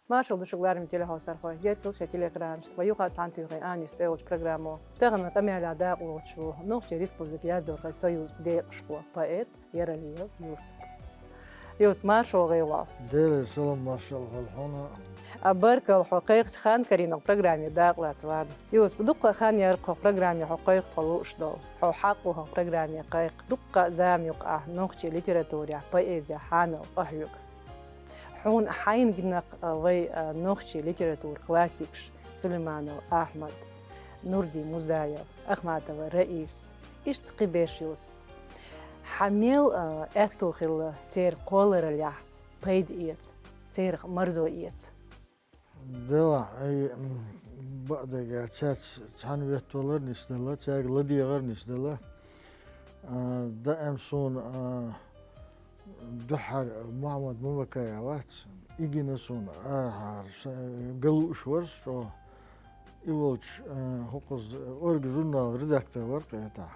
Marshall dışıklar mı telehasar koy. Yetkil şekil ekrançtı. Ve yukarı santüğü ani steyolç programı. Tağın kamera da uçu. Nokçe Respublika Yazdorga Soyuz değişku. Poet Yeraliyev Yusuf. Yusuf Marshall gıyla. ديل سلام مارشال هالحونا أبرك الحقيقة خان كرينا برنامج داق لا توارد يوسف دقة خان يرقى برنامج حقيقة طلوش دو حو حقه برنامج قيق دقة زام يقع نقطة ليتراتوريا بيئة حانو أهيوك حون حين جنق وي نقطة ليتراتور كلاسيكش سليمانو أحمد نوردي مزايا أحمد رئيس إشتقي بيش يوسف حميل أتوخل تير قولر اليح بيد إيت تير مرضو إيت ديلا اي بعد جات تحن ويتولر نسدلا تاج لدي غير نسدلا دائم صون دحر محمد مبكايا وات يجينا صون قلوش ورس شو يولش حقوق أورج جورنال ريداكتور ورق يتا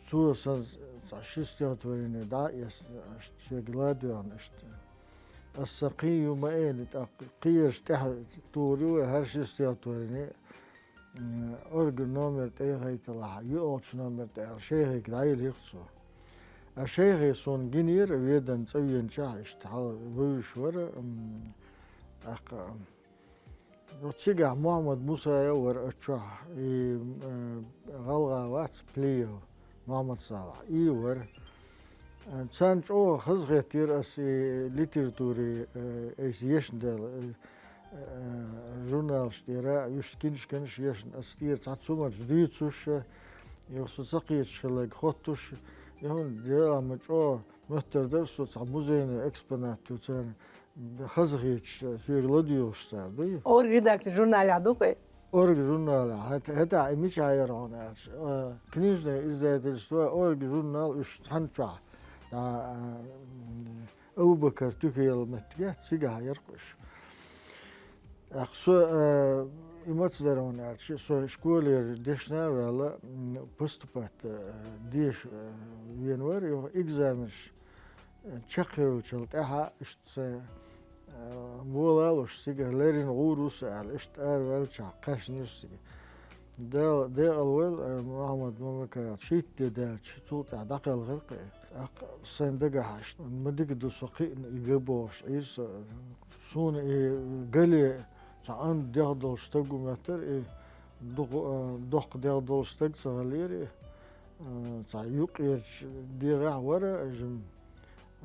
سو ساز شيستيات وريني دا يس شغلاديان اشت السقي ما إلت قيش تحت توري وهرش استياتورني أرج نمر تيجي طلع يقعد نمر تيجي شيء هيك داير يخصو الشيء يصون جنير ويدن تبين شاش تحل بوشور أق وتشجع محمد موسى يور أشوح غلغة وات بليو محمد صالح يور سانج او خزغتير اس ليتراتوري اس يشندل جورنال شتيرا يشكينش كنش يشن استير تاتسومر ديتسوش يوسو تقيت شلك خوتوش يهون ديلا مچو مهتر درسو تعموزين اكسبونات توتر خزغيتش سيغلوديوش ساردو اور редакция журнала дукай أورج جورنال هتا مش عيرون كنيجنا إزاي أورج جورنال إيش هنشوا أبو بكر تكيل المتجات سجها يرقش أخسو إماتزرون أرشي سو شكولير ديشنا ولا بستبات ديش وينور يو إكزامش تشخيل شلت أها إشت بولالوش سجها ليرين غوروس على إشت والشع قاش نرسي ده الأول محمد مملكة شيت دالش صوت عدقل غرقي صندقة حش مدق دو سقين يجيبوش إيش سون قلي تعان ديغدول شتاقو متر دق ديغدول شتاق صغير تع يقيرش ديغع ورا جم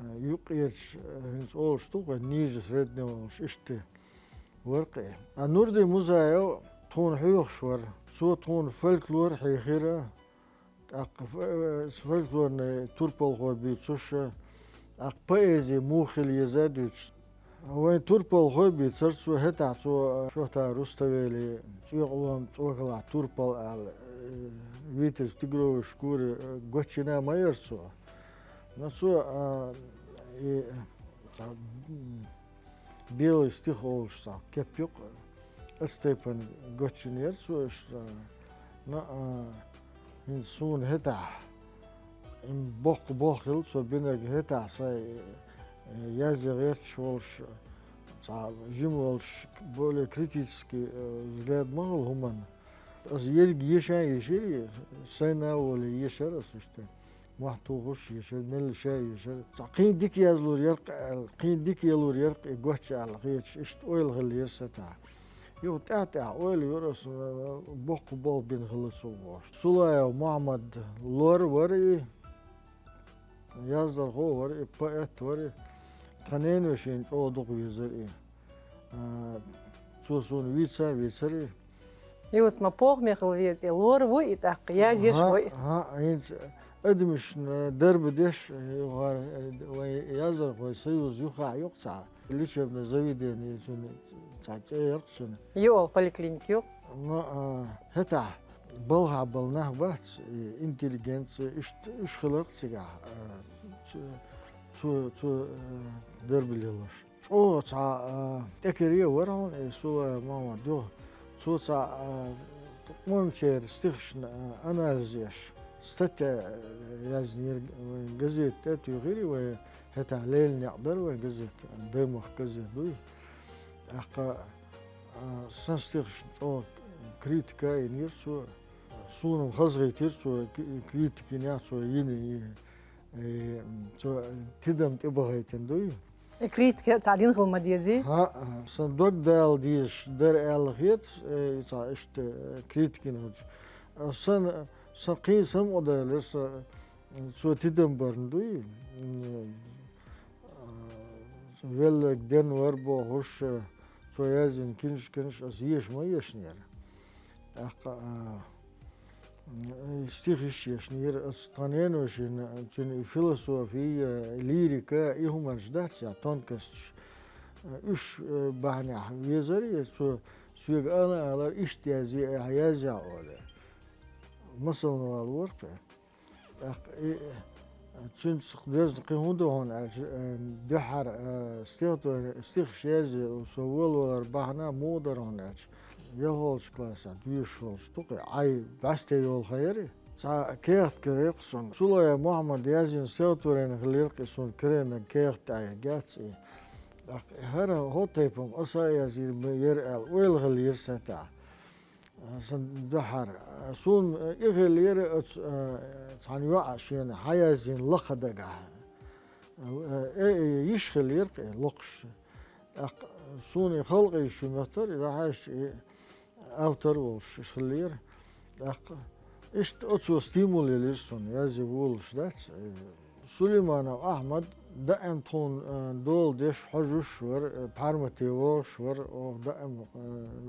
يقيرش هنس أول شتوق نيجس ردنا وش إشتي ورقي النوردي مزايو تون حيوخ شور سو تون فلكلور حيخيرة فلكلور توربال هو بيتسوش بايزي موخل يزادوش وين توربال هو بيتسر سو هتا سو شو تا روستويلي سو يقولون سو كلا توربال على ويتس تجرو شكور غوتشنا ما يرسو نسو بيل ستيخولش كابيوك استيبن غوتشنير سو نا هنسون هتا إن بوخل سو بينك هتا ساي يازي غير شولش تاع جيمولش بولي كريتيسكي زلاد مغل همان از يرق يشا يشيري سينا ولا يشر اسشتن محتو غش يشر مل شاي يشر قين ديك يازلور يرق قين ديك يلور يرق غوتش على غيتش اشت اويل غل يرستا يو تاع اويل يورس بوق بول بين غلصو باش سولايا محمد لور وري يازر هو وري بايت وري تنين وشين او دوق يزر سوسون ويتسري يوس ما بوخ ميخل فيز لور وي تاق يا زيش وي ها انت ادمش درب ديش يازر هو سيوز يخع يقطع اللي شفنا زويدين يسون يرقصون يو поликлиник يو ما هتا بلها بلناه بات انتليجنس ايش خلق سجع تو درب اليلاش او تاع تكريه ورون سو ماما دو سو تاع مونشير ستيخشن اناليزيش ستة يازنير جزيت تاتو غيري وهتا ليل نقدر وجزيت دمخ جزيت دوي Aka sanstiş o kritika inir so sunum hazretir so kritikin ya so yeni so tidam tibahayten doy. kritik تعدين غلما ديزي Ha san dog dal diş der elhiyet işte kritikin hoc. San qisam o da so tidam barn doy. Велик ден варбо хош соязин кинш as yeşma yeşniyer. Stihиш yeşniyer as tanenoşin çünkü filosofi lirika ihuman jdat ya tonkast üç bahane yazarı so suyag alar iştiyazi hayaza ola. Masal var work. Çünkü biraz kıyımda hon dehar stihşez soğular bahane modar hon yolç klasa düş yolç tuqi ay baste yol hayri sa kert kerikson sulaya Muhammed yazın sevtoren hilirqson kerena kert ay gatsi her hotaypum asa yazir yer el oil hilir sata san dehar sun ighlir صانوا عشان حيازين لقدقة يشخل يرقي لقش صوني خلقي شو مطر إذا عايش أوتر وش خلير إشت أتو ستيمولي ليرسون يازي بولش دات سليمان أحمد دائم تون دول ديش حجوش ور بارمتي وش ور أو دائم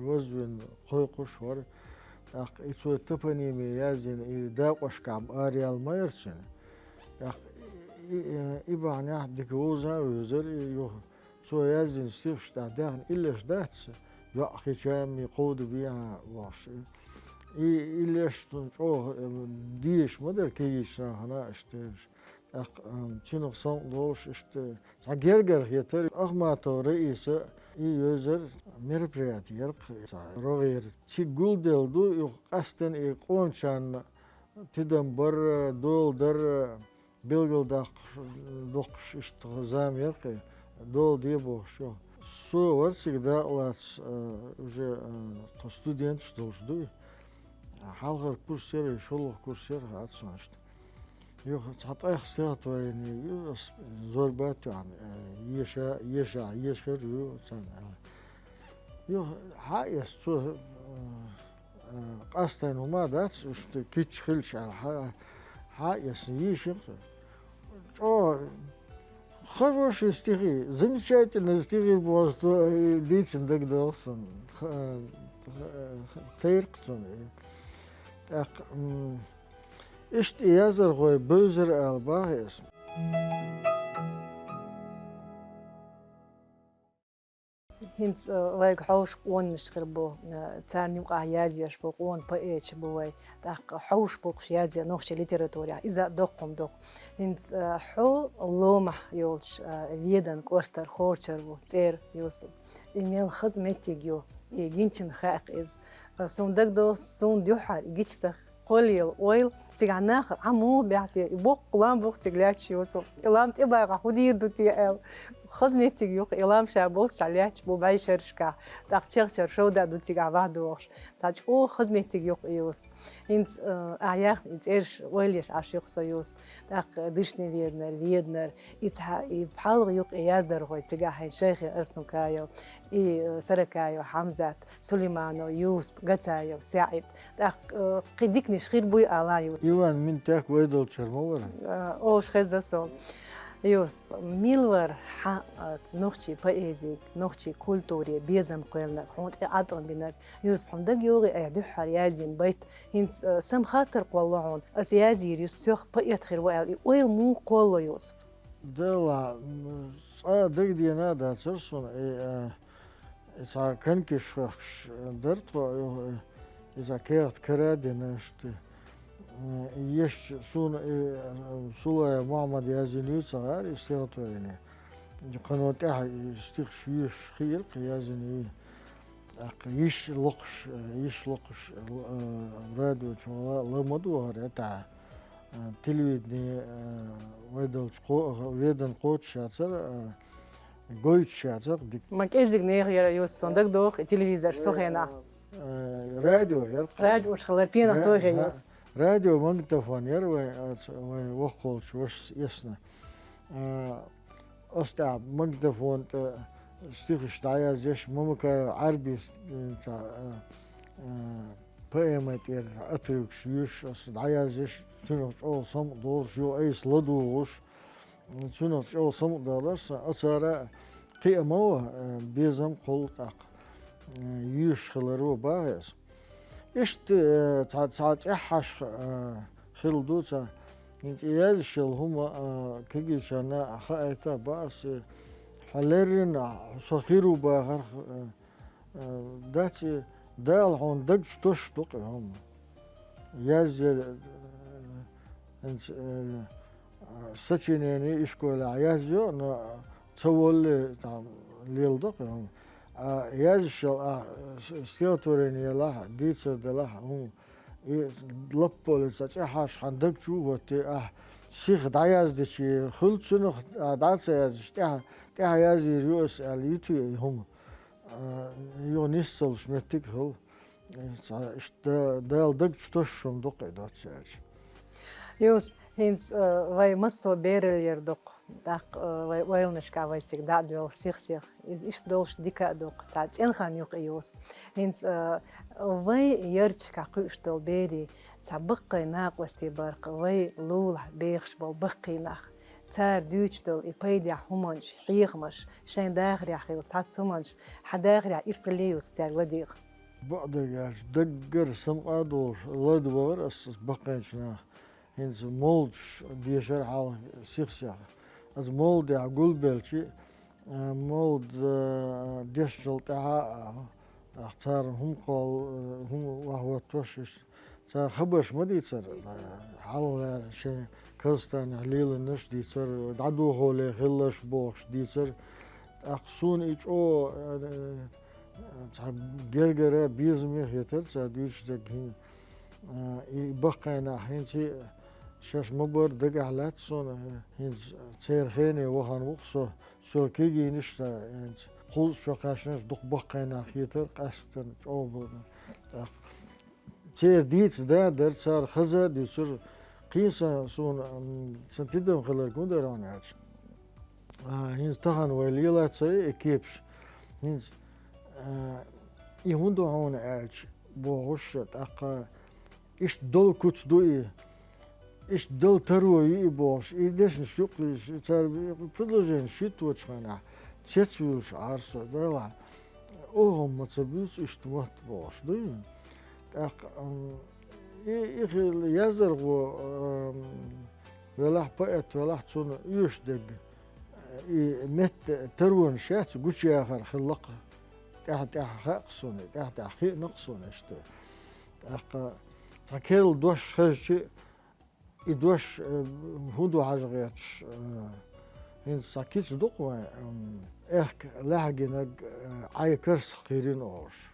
وزن قيقوش ور İço tıpanimi yazın dağış kam ariyal mayırçın. İbani ahdik oza özel yok. So yazın stifşta dağın illeş dağıtsı. Ya hiçami kodu biya var. İilleş o diyeş midir ki işrahına işte. Çinok son doluş işte. Gerger yeter. Ahmato reisi يوزر мероприятие رغير شي جولدل دو قصدن قونشان تدم بر دول در بلغل دقش اشتغزام يرقي دول ديبو شو سو ورسك دا لاتس уже то студент что жду халгар курсер шолох курсер атсоншт Yok hatta ihtiyatlarını zorbat yani yaşar sen yok hayır şu aslen umadat işte küçük hilşer hayır yaşır o хороший стихи замечательные стихи просто дичен дагдалсон тейрксон так İşte yazar koy bözer albahis. هنس لايك حوش قون نشخربو تاني وقع يازيش بو قون بقيتش بوي داق حوش بو يازيا نوخش ليتراتوريا إذا دوقم دوق هنس حو لومح يولش ويدن كوشتر خورشر بو تير يوسف إيميل خزمتي جو يجينشن خاق إز سون دك دو سون ديوحر يجيش قولي الأويل تيجي ناخر عمو بيعطي بوق قلام بوق تجلاتش يوسف إلام تبغى قهودي دوتي خزمتي يوق إلام شابوك شالياتش بو بايشرشكا تاقشر شو دا دوتي عبادوش تاج أو خزمتي يوق يوسف إنت أعياخ إنت إيش ويليش عشيق سيوسف تاق دشني ويدنر إتها بحال يوق إيازدر هوي تيجي هاي شيخي أرسنو كايو سركايو حمزات سليمانو يوسف قتايو سعيد تاق قديك نشخير بوي ألايو Ivan min tek vedol çarmavara. أوش خزاسو يوسف ميلور حقت نوختي بأيزيك نوختي كولتوري بيزم قيلنك حونت أعطن بينك يوسف حمدك يوغي أيدو حريازين بيت هنت سم خاطر قولعون أسيازير يوسف بأيت خير وقال ويل مو قولو يوسف Dela dek diyana da çarsun sa kanki şox dert ko iza kert karadina işte yeş sun sulaya Muhammed yazını çağır istihatörüne قنوات استيخ شيوش خير قيازني يش لقش رادو شغلا لمدو هرتا تلويدني ويدن قوت شاتر goyç yazık dik. Mak ezig ne yara yus sondak doğ televizor sohena. Radyo yer. Radyo şalar piyana doğ yus. Radyo magnetofon yer ve vokol was yesna. Osta magnetofon stih staya zeş mumka arbi poemat yer atruk şuş staya zeş sunuş olsam doğru şu eys laduş sunuş olsam dolarsa açara qiyama bezam qol taq yüş xıları bağız. İşte haş xılduca yazışıl huma kegişana xayta bas حلرين صخيرو باغر داتي دال هون دق شتوشتق هم ياز انت سچينيني اشكول عيازيو نا تول تام ليلدق هم ياز شل استيوتوريني لا ديتر دلا هم لبول سچ حاش حندق شو وتي شيخ داياز دشي خلصنو داتس اشتها der yazıyor yos aliyeti hum yonis çalışmettik hol işte daldık çoşum dokayda çer Yus hins vay maso berel dok dak vay ilnishka vay tsik da diol sih iş dolş dika dok tat en khan yok yus hins vay yerchka qıştol beri sabqi naqwasti barq vay lul bekhsh bol baqinakh تار دوجتل يبيدع همانش حيخمش شين داخل يا أخي وتصعد سمانش حداخل يا إرسل ليوس بتاع وديق بعد ياش دقر سمقة دور الله دور أسس بقينشنا هنز مولدش ديشر حال سيخسيا از مولد يا قول بلشي مولد ديشل تاع اختار هم قال هم وهو توشش تا خبرش مديتر حال شيء كرستان عليل النش ديتر دعدو هولي خلش بوش ديتر أقصون إيش أو صاحب جرجرة بيزمي هيتر صادوش دقين بقينا حين شيء شاش مبر دق علات صون حين سير خيني وهان وقصو سو كيجي نشتا قول شو قاشنش دق بقينا هيتر قاشتن أو سير ديت ده در صار خزة ديتر قيسا صون سنتيدم خلال كوندر عن عاش هنز تهان وليلا تسي كيبش هنز يهوندو هون عاش بوغش تاقا إيش دول كوتس دوي إيش دول تروي بوغش إيدش نشوق تار بدلجين شيت وتشخنا تشتوش عارسو دلا أوهم متسبيوس إيش تموت بوغش دوي تاقا إخ يزر و ولاح بقت ولاح تون يشدق مت تروان شات قوش آخر خلق تحت خاقصون تحت خي نقصون اشتو أق تكيل دوش خرجي يدوش هودو عجغيتش هن ساكيت دقوا إخ لاحقنا عاي كرس خيرين أوش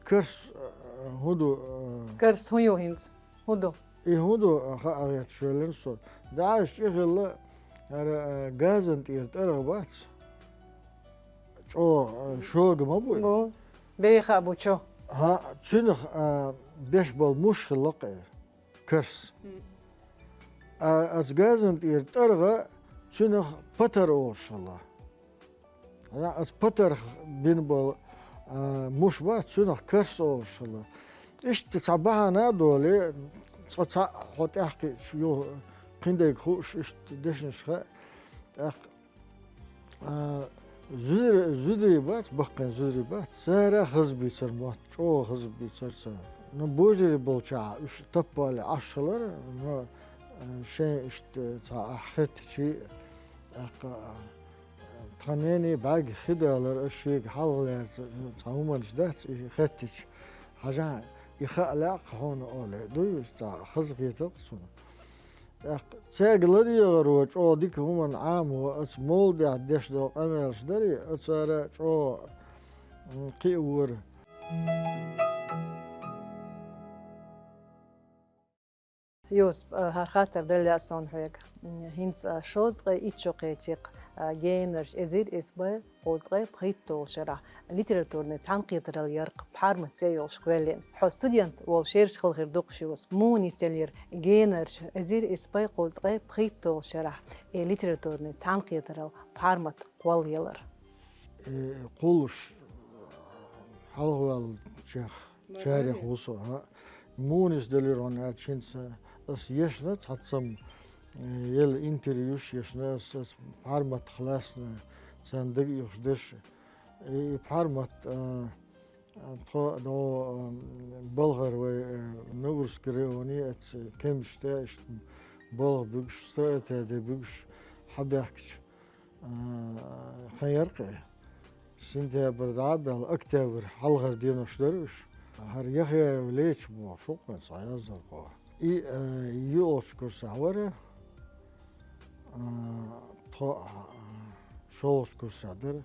كرس هودو كرس هيو هنس هودو هودو خاقيت شوالين صو داعش إخلا غازن تيرت أرغبات شوق ما بوي بو بيخا بو شو ها تشنخ بيش بالمش خلقي كرس از غازن تيرت أرغا تشنخ بطر أوش الله أنا از بطر بين بال مش بات تشنخ كرس أوش الله إيش تتبعنا دولي تتع حط أحكي شو قندك خوش إيش تدشن شخاء أخ زدري بات بقين زدري بات سارة خز بيتر مات شو خز بيتر سار نبوجري بولشا إيش تبالي عشرة ما شيء إيش تاع أخت شيء أخ تغنيني باقي خدالر أشيك حال تعومن جدات خدتش حاجة يخلق هون أولى دويش تاع خز بيتر صنع تاقلدي يغروج او ديك هم عام وات مولد عدش دو قمرش دري اتسارا او قيور يوس خاطر دليا صون حيك هينس شوز قي إتشوقيتشيق جينرش إزير إسبا قوزقي بخيتو شرا ليتراتورني تانقيتر اليرق بحارمة سيول شخوالين حو ستوديانت والشيرش خل غير دوقشيوس موني سيلير جينرش إزير إسبا قوزقي بخيتو شرا ليتراتورني تانقيتر بحارمة قوال يلر قولش حلوة الشيخ شارح وصو مونيس دليرون عشانس أس يشنا تحتصم يل انتريوش يشنا أس بحرمت خلاصنا صندوق يخدش بحرمت تو نو بلغر و نورس كريوني ات كمش تاش بلغ بيجش سرعت هذا بيجش حبيحكش خيرقي سنتها بردعب على أكتر حلغر دينو شدروش هر يخي وليش بو شوق صايا زرقوا يوش كرسعورة تو شوش كرسعدر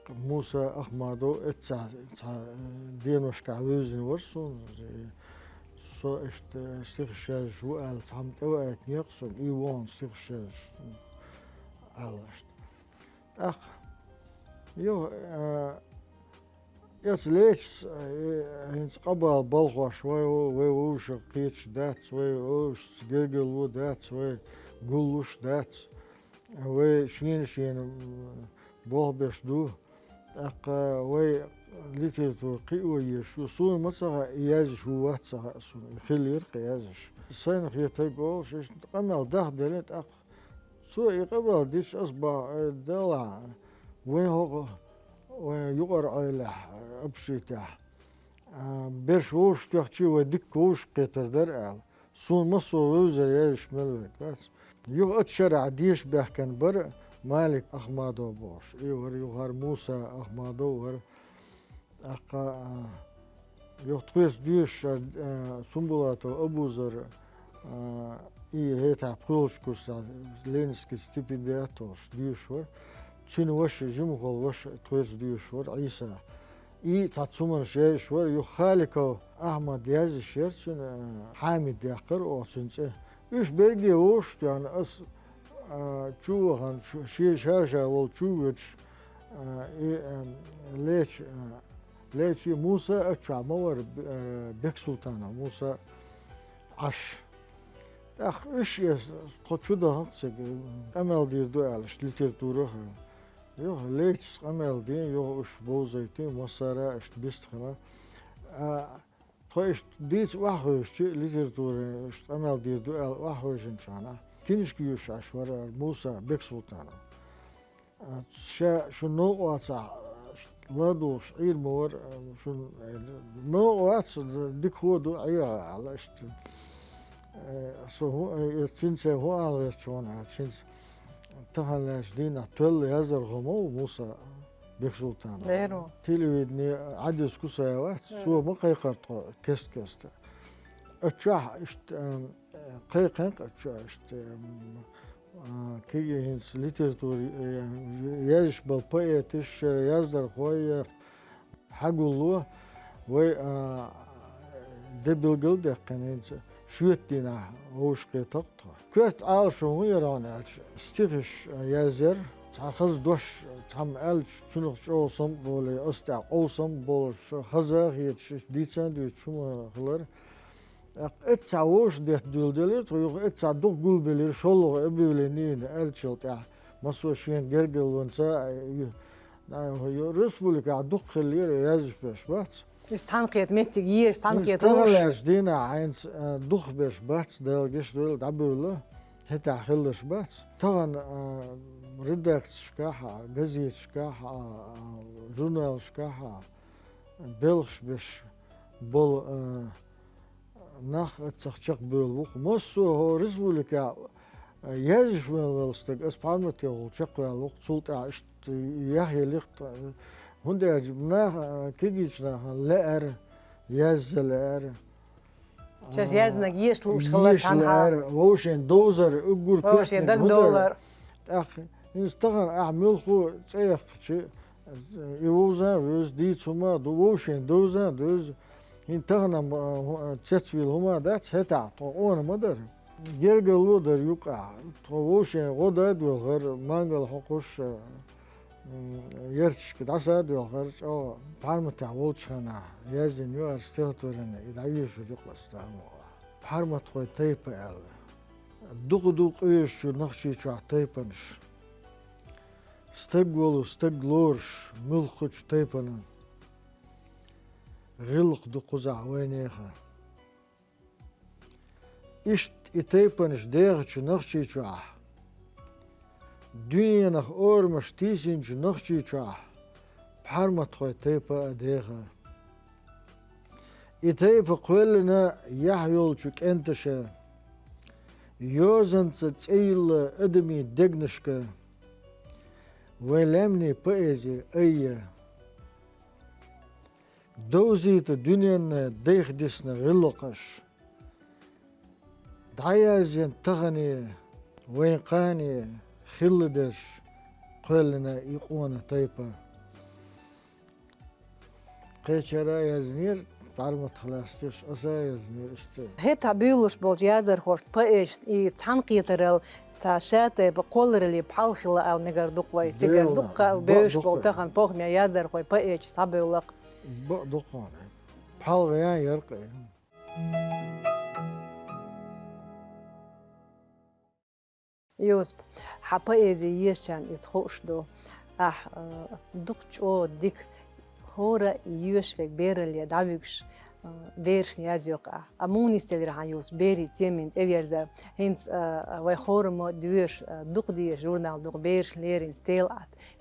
موسى أحمدو اتسع دينوش كعوزن ورسون سو استخشاج شو قال تعمت اوقات يقصد ايوان استخشاج قالشت يو يس ليش هنس قبل بلغوا شوي ووش قيتش دات ووش جرجل دات وقولوش دات وشين بوه بشدو ليتراتور قوية شو صون مثلا إياز شو واحد صون خلير قيازش الصين خيتي قولش قمل ده دلت سو قبل ديش أصبح دلع وين هو ويقر على أبشيته برش وش تحكي ودك وش قطر درقال صون مصر ووزر يعيش ملك يو أتشرع ديش بحكن بر مالك أحمدو بوش يوهر موسى أحمدو ور يختقيس ديش سنبولاتو أبوزر هيتا بخولش كورسا لينسكي ستيبندياتوش ديش ور تشين وش جمغل وش تويس ديش ور عيسى تاتسومن شيش ور يخالكو أحمد يازي شيرتشن حامد ديقر وعسنسه إيش برجي وش يعني أس چوهان شیش هاشا ول چوهش ليش موسى أتشع مور بك سلطانة موسى عش إيش تشو ده هكذا أمل دير دوالش ليتراتورة يو ليش أمل دين يو إيش بوزيتين مصارى إيش بيستخنا إيش ديت واحد ليتراتورة إيش أمل دير دوال واحد إنشانا كينش كيوش عشوار موسى بك سلطانة شنو واتع لادو شعير مور شن نو واتع ديك هو دو عيا على اشت سو هو تشنس هو على شون تشنس تهلاش دينا تول يزر غمو موسى بك سلطانة ديرو تيليودني عدس كوساوات سو ما قيقرط كست اتشاح اشت قيقنق اتشاشت كي هنس ليتراتور ياش بالبايتش يازدر خوي حقولو و دبلجل دقن شوت دينا وش قيتق كرت آل شو يران استيغش يازر تاخذ دوش تام الش شنو شوسم بولي استع قوسم بولش خزا هيتش ديتسان دي شو خلر اتسعوش ديت دولدلر تو اتسعدوق قلبلر شولو ابيولينين الشلت مسوشين جرجل ونسا يو رسبوليكا دوق خلير يازش باش بات استانقيت متجير استانقيت تغلاش دينا عينس دوق باش بات دالجش دول دابولا هتا خلش بات طبعا ردكت شكاحة جزيت شكاحة جورنال شكاحة بلغش باش بول ناخ تخشق بولوق مصو هو رسبوليكا يازش ولستك اسبانوتي وشق ولوق سلط اشت يحيى لقط هندا جبناه كيجيشنا لأر يازلر شاش يازنا جيش لوش خلاص عنها ووشين دوزر اقول كيف ووشين دك دولار اخي نستغن اعمل خو تسيخ شي يوزا ويز دي تسمى ووشين دوزا دوز Hin tahna çeçvil huma da çeta to onu madar. Gergelu der yuqa. To oşe goda diyorlar mangal hokuş yerçik dasa diyorlar. O parmata volçana yazın yuar stihtorene idayı çocuklar parmat koy taypa el. Duq şu nakşi çuaq taypanış. Stagolu staglorş mulxuç taypanın. غلق دو قزع وينيها إشت إتيبنش ديغش نخشي چوح دنيا نخ أورمش تيسينش نخشي چوح بحرمت خوي تيبا أديغا إتيبا قولنا يحيولشك انتشا يوزن تسيل أدمي دقنشكا ويلمني بأيزي أيه دوزيت دنيا ديخ ديسنا غلقش دعيازين تغني ويقاني خلدش قلنا يقونا طيبا قيشرا يزنير بعرمت خلاصتش أسا يزنير اشتي هيتا بيولوش بولج يازر خوشت بأيش تعنقيترل تاشاتي بقولرلي بحالخلا أو نجر دقوي تيجر دقة بيوش بولتخن بوخميا يازر خوي بأيش صابيولق دقانة بحال غيان يرقي يوسف حبا إيزي يشان إسخوش دو دقش أو ديك هورا يوشفك بيرلي دعوكش بيرش نيازيوق أموني ستيل رحان يوس بيري تيمين تيويرزا هينس واي خورمو دوش دق دي جورنال دق بيرش ليرين ستيل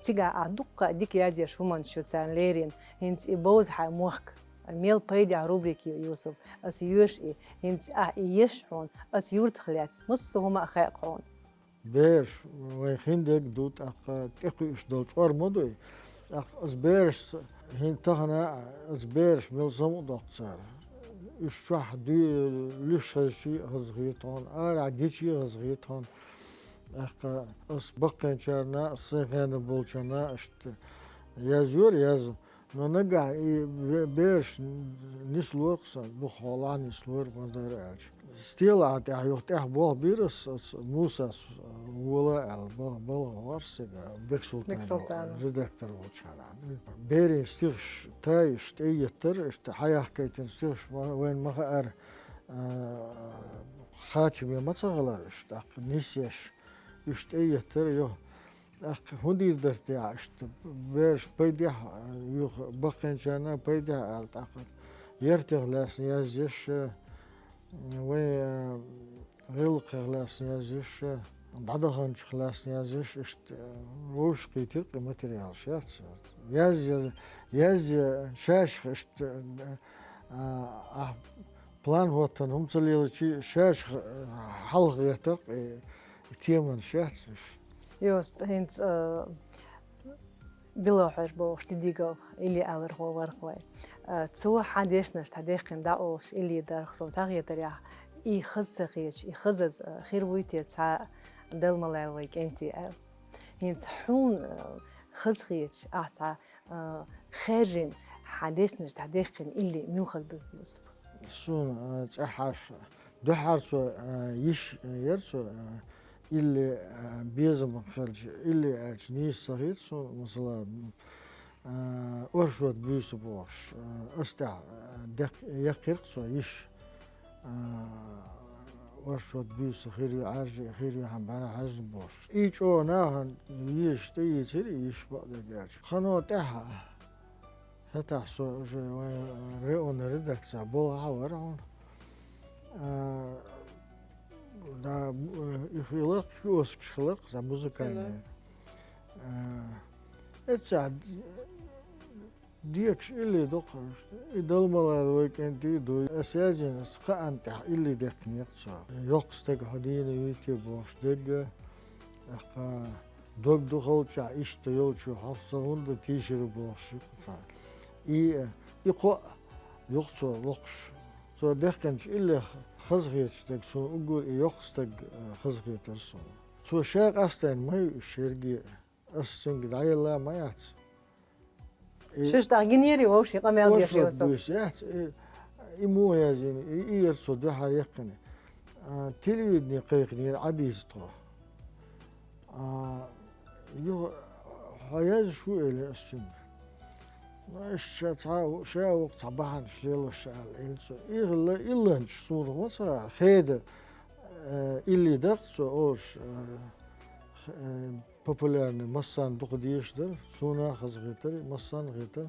تيجا دق ديك يازيش همان شوتسان ليرين هينس إبوز حي موخك ميل بايدي روبريكي يوسف أس يوش هينس يشحون أس يورت خليات مص هما خاقون بيرش ويخندك دوت تقيش دوت أرمدوي أس بيرش هين تهنا أس بيرش ملزم دكتور الشح دي ليش هالشي هزغيتون عجيشي هزغيتون أس بقين شارنا الصيغان بولشنا أشت يازور يازو نونجع بيرش نسلور قصة بخولا نسلور مدار ألش ستيل عاد يحط بول بيرس موسى ولا بل وارسك بيكسلتان ريدكتور بولشنا بيري ستيش تايش تيتر است حياة كيتن ستيش وين مخار خاتم يمتغلر است نسيش است يتر يو هندي درتي عشت بيرش بيدح يخ بقين شانا بيدح أعتقد يرتغ لاس يازيش وي غلق لاس يازيش بعدها نش لاس يازيش اشت وش قيتر ماتريال شات ياز شاش اشت بلان وطن هم تليل شاش حلق يتر تيمن شاتش يوسف هينس بلوحش بوش تديقو إلي أور هو ورقوي تسوى حديشنش تديقين داوش إلي دار خصوم تاغي تريح إي خزسخيش إي خزز خير ويتي تسا دل ملاويك انتي هينس حون خزخيش أعطى خارجين حديشنش تديقين إلي ميوخل دو يوسف سون تحاش دحرسو يش يرسو اللي بيزم خرج اللي أجنيس صغير سو مثلا أرشوت بيس بوش أستع دق يقرق سو يش أرشوت بيس خير عرج خير هم برا حج بوش إيش أو ناهن يش تيجي يش بعد جالش خنو تها هتا سو رئون ردك سبوا حورون دا يخلق كيوسك خلق زي موسيقى اتساعد ديكش اللي دقش يدل مال ويكندي دو اساسين اسقا انت اللي دقنيق صار يقستك هدين ويتي باش دق اخا دوق دخل شا اشتيول شو حفصون تيشر باش صار اي يقو يقصو لقش سو دخنش إلا خزغيتشتك سو أقول يقصتك خزغيترسون سو شاق أستين ما يشيرجي أستين قدعي الله ما يعت شش تاغينيري ووشي قام يالدي شيء وسو يعت إمو يازين يرسو ده حريقني تلويدني قيقني عديس تو يو حياز شو إلى السن مش شاو صباحا شلو الشال إلسو إلا إنش صور وصار خيدة اللي دقت أوش popülerni masan dokudiyiştir suna hazretleri masan getir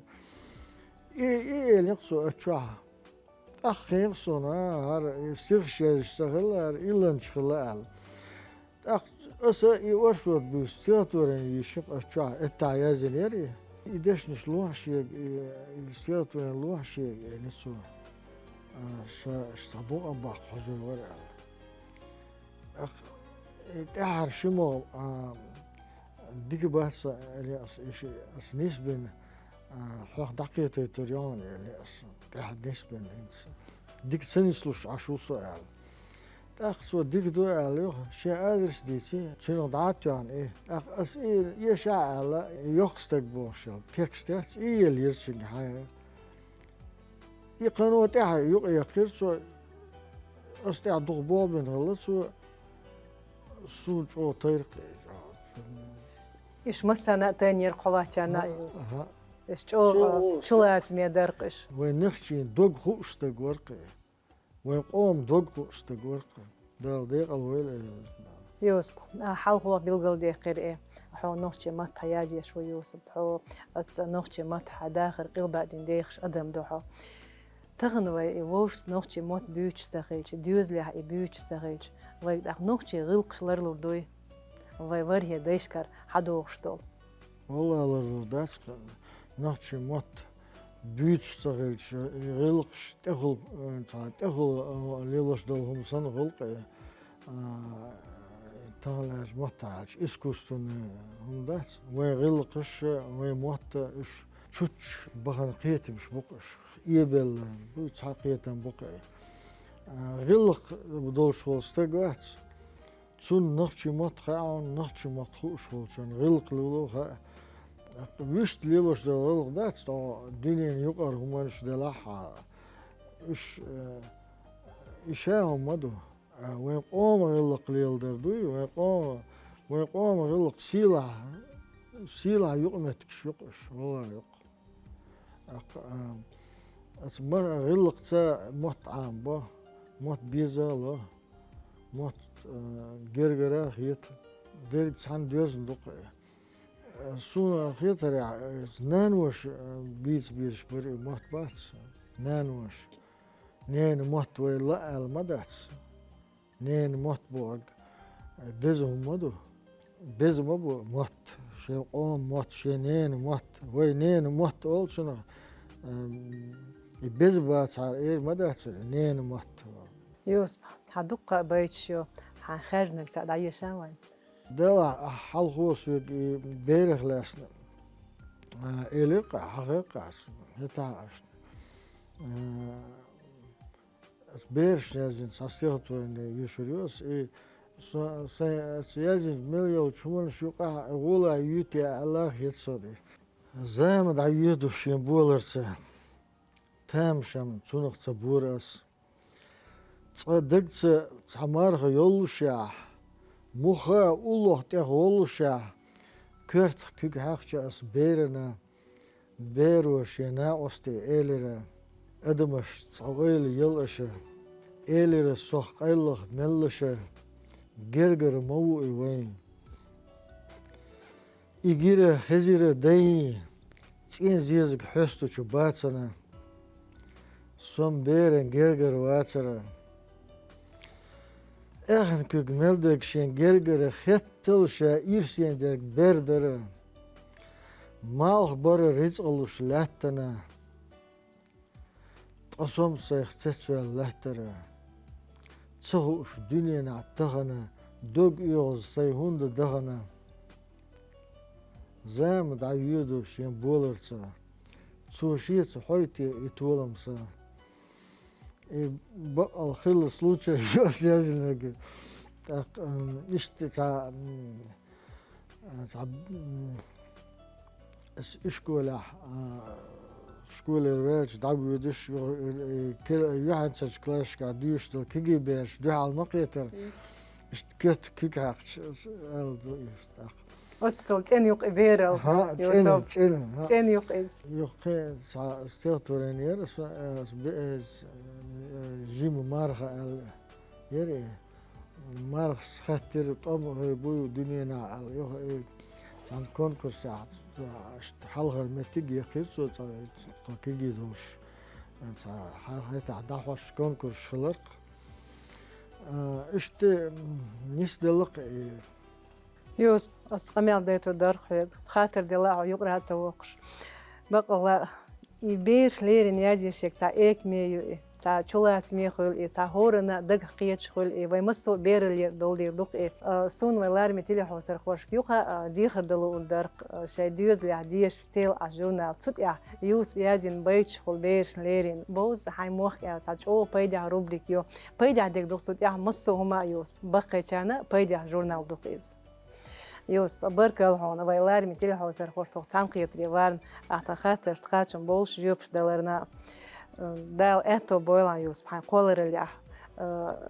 elik so açah akhiy sona har sirşer iştahlar ilan çıkılar asa iwarshot bu stiyatörün yişip açah etayazleri ideşniş luhşi stiyatörün luhşi yani so ştabu abaq huzur var تعرف شو ديك بس اللي أس نسبة حق دقيقة تريان اللي أس تحت نسبة ديك سنسلوش عشو سؤال تأخذ ديك دو عليه شيء أدرس ديتي شنو ضعت يعني إيه أس إيه يشاء لا يخستك بوشل تكستات إيه اللي يرسل حياة يقنوا تاعه يقير سو أستع ضغبوا من غلط سو سوج أو طيرق إيش مثلا تاني القواتشنا إيش شو لازم يدرقش وين نخشي دوغ خوش تقورقي وين قوم دوغ خوش تقورقي دال ديق الويل يوسف حال هو بيلقل ديقير إيه حو نوخشي ما تحياجي شوي يوسف حو نوخشي ما تحداخر قيل بعدين ديخش أدم دوحو تغنوي ووش نوخشي موت بيوش ساخيش ديوز لها بيوش ساخيش ويدخ نوخشي غلقشلر لردوي ويوريه ديشكر حدوخشتول والله لرداش نوخشي موت بيوش ساخيش غلقش تغل ليلوش دولهم سن غلقي تغلاش موتاج اسكوستون هم داس وين غلقش وين موت اش تشوتش بغن قيتمش بقش يبل بتحقيقا بقى غلق بدولش ولستقات تون نختي مطخعون نختي مطخوش ولشان غلق لولوها ويشت ليلوش دا غلق دات تا دنيا يقر همانش دلاحا إشاهم مدو وين قوم غلق ليل دردوي وين قوم غلق سيلة يقمتكش يقش والله يق ما غلق تا موت عام با موت بيزا لا موت جرجرة خيط ديرك عن ديوزن دقة سونا خيطر نانوش بيز بري موت بات نانوش نين موت ولا المدات نين موت بورج دزهم مدو بز مبو موت شيء قوم موت شيء نين موت وين نين موت أول شنو يبزبات على إير مدات نين موت يوسف هدوق بيتشو حنخرجنا سعد عيشان وين ده حال هو سوق بيرخ لاسنا إليق حقيقة هتعاش بيرش لازم ساستيغت وين يشريوس إيه سيازن مليون شمون شوقة أقول يوتي الله يتصدي زامد عيودو شين بولرسه تامشم تونق تبورس تصدقت تعمارها يولوشا مخا الله تغولوشا كرت كيك حقش بيرنا بيروش ينا أستي إليرا أدمش صغيل يلأشا إليرا صح قيلخ ملشا جرجر موي وين إجيرا خزيرا داي تين زيزك حستو شباتنا سوم بيرن جرجر واترا اخن كوك ملدك شين جرجر ختل شا إيرسين درك بردرا مالخ برا رزقلوش لاتنا تصوم سيخ تسوال لاترا تسوش دنيا نعتغنا دوغ يوز سيهوند دغنا زامد عيودو شين بولرسا تسوشيت حويتي يتولمسا بقى الخلص لوتشا يوس يازنك اشت اشكولا شکوله رویش دعویدش کل یهانش کلاش که دیوشتل کی بیش دیال مقیتر است کت کی کاخش الدو است أتصل تاني بيرل ها يوسف تين تاني يقيز يقين ستيرتورينير جيم مارخ يري مارخ خاطر طم هربو دنيا على يو عند كونكورس حلقة متيجي يقيد سو تكيجي دوش هاي تعداش كونكورس خلق اشت نيسدلق يوسف أسقمي ديتو دار خيب خاطر دلاع يقرأ سوقش بقى لا يبيش ليرين يجي شيك تا إيك ميو تا چولاس مي خول تا هورنا دق قيت خول ويمسو بيرل دولدير دوق سون ويلار متيلي حوسر خوش يوخا ديخر دلو درق شي ديوز لي عديش ستيل أجونا تسوت يا يوسف يازين بيتش خول بيش ليرين بوز هاي موخ يا تا چو بيدع روبريك يو بيدع ديك دوق سوت يا مسو هما يوسف بقى چانا بيدع جورنال دوقيز يوسف بركل هون ويلار متيلي حوسر خوش توق تنقيت ريوارن أحتا خاطر تخاتشن بولش يوبش دلرنا دال اتو بويلان يوسف حان قولر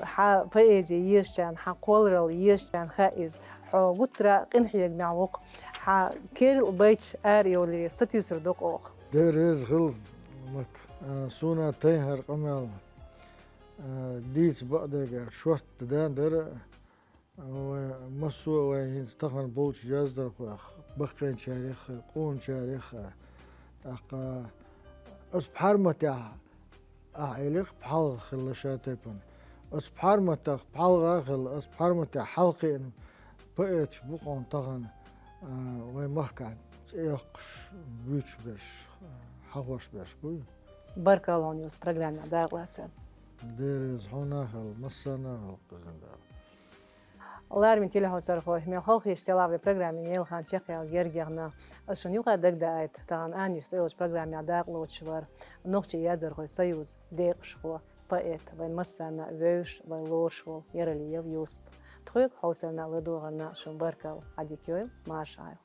ح بيزي يشان حان قولر يشان خائز حو غترا قنحيق معوق ح كير بيتش اريو لي ستيوسر دوق اوخ دير از غل مك سونا تيهر قمال ديس بقدر شورت دان در مسو وين استخدم بولش جازدر بخين شارخ قون شارخ اق اس بحرمته اعيلق بحال خلشاتيبن اس بحرمته بحال غاخل اس بحرمته حلقين بقيتش بقون طغن وين مخكع يقش بيتش باش حوش باش بوي بركالون يوسف برنامج داغلاتسن ديرز هوناخل مساناخل قزندار Олар мен телехосар хой мен халк иштелавли программе нелхан чехия гергерна ашун юга дагдаайт таган аниш союз программе даглочвар нохчи язар хой союз декшхо поэт вайн масана веш вай лошвол яралиев юсп тхойк хаусана ладугана шумбаркал адикёй машай